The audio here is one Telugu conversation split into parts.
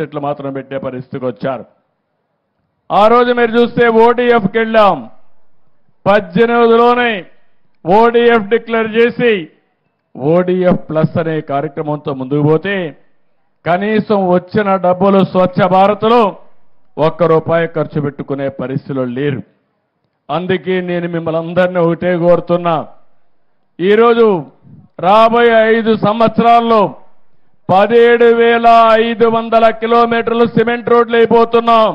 సెట్లు మాత్రం పెట్టే పరిస్థితికి వచ్చారు. ఆ రోజు మీరు చూస్తే ఓడీఎఫ్కి వెళ్ళాం. 18లోనే ఓడీఎఫ్ డిక్లేర్ చేసి ఓడీఎఫ్ ప్లస్ అనే కార్యక్రమంతో ముందుకు పోతే కనీసం వచ్చిన డబ్బులు స్వచ్ఛ భారత్లో ₹1 ఖర్చు పెట్టుకునే పరిస్థితులు లేరు. అందుకే నేను మిమ్మల్ని అందరినీ ఒకటే కోరుతున్నా, ఈరోజు రాబోయే 5 సంవత్సరాల్లో 17,500 కిలోమీటర్లు సిమెంట్ రోడ్లు అయిపోతున్నాం.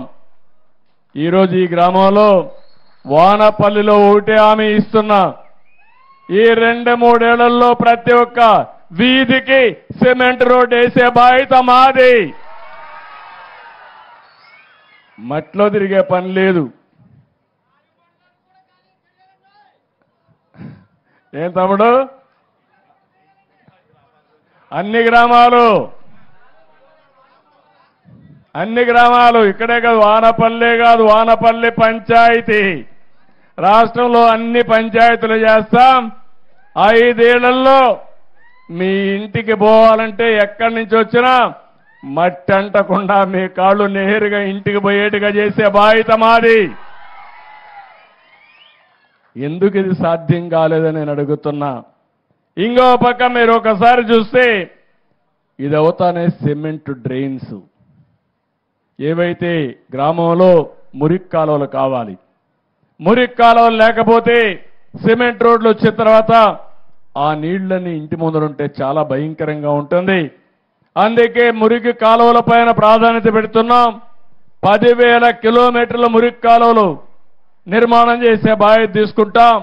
ఈరోజు ఈ గ్రామంలో వానపల్లిలో ఒకటే హామీ ఇస్తున్నా, ఈ 2-3 ఏళ్లలో ప్రతి ఒక్క వీధికి సిమెంట్ రోడ్ వేసే బాధ్యత మాది. మట్లో తిరిగే పని లేదు. ఏం తమ్ముడు, అన్ని గ్రామాలు ఇక్కడే కాదు, వానపల్లె కాదు, వానపల్లి పంచాయతీ రాష్ట్రంలో అన్ని పంచాయతీలు చేస్తాం. 5 ఏళ్లలో మీ ఇంటికి పోవాలంటే ఎక్కడి నుంచి వచ్చినా మట్టి అంటకుండా మీ కాళ్ళు నేరుగా ఇంటికి పోయేట్టుగా చేసే బాధ్యత మాది. ఎందుకు ఇది సాధ్యం కాలేదని నేను అడుగుతున్నా. ఇంకో పక్క మీరు ఒకసారి చూస్తే ఇది అవుతానే సిమెంట్ డ్రైన్స్, ఏవైతే గ్రామంలో మురికి కాలువలు కావాలి, మురికి కాలువలు లేకపోతే సిమెంట్ రోడ్లు వచ్చిన తర్వాత ఆ నీళ్లని ఇంటి ముందరుంటే చాలా భయంకరంగా ఉంటుంది. అందుకే మురికి కాలువల పైన ప్రాధాన్యత పెడుతున్నాం. 10,000 కిలోమీటర్ల మురికి కాలువలు నిర్మాణం చేసే బాధ్యత తీసుకుంటాం.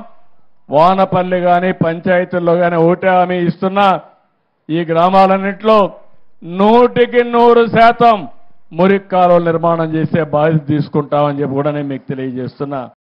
వానపల్లి కానీ పంచాయతీల్లో కానీ ఒకటే హామీ ఇస్తున్నా, ఈ గ్రామాలన్నింటిలో 100% మురికి కాలువలు నిర్మాణం చేసే బాధ్యత తీసుకుంటామని చెప్పి కూడా నేను మీకు తెలియజేస్తున్నా.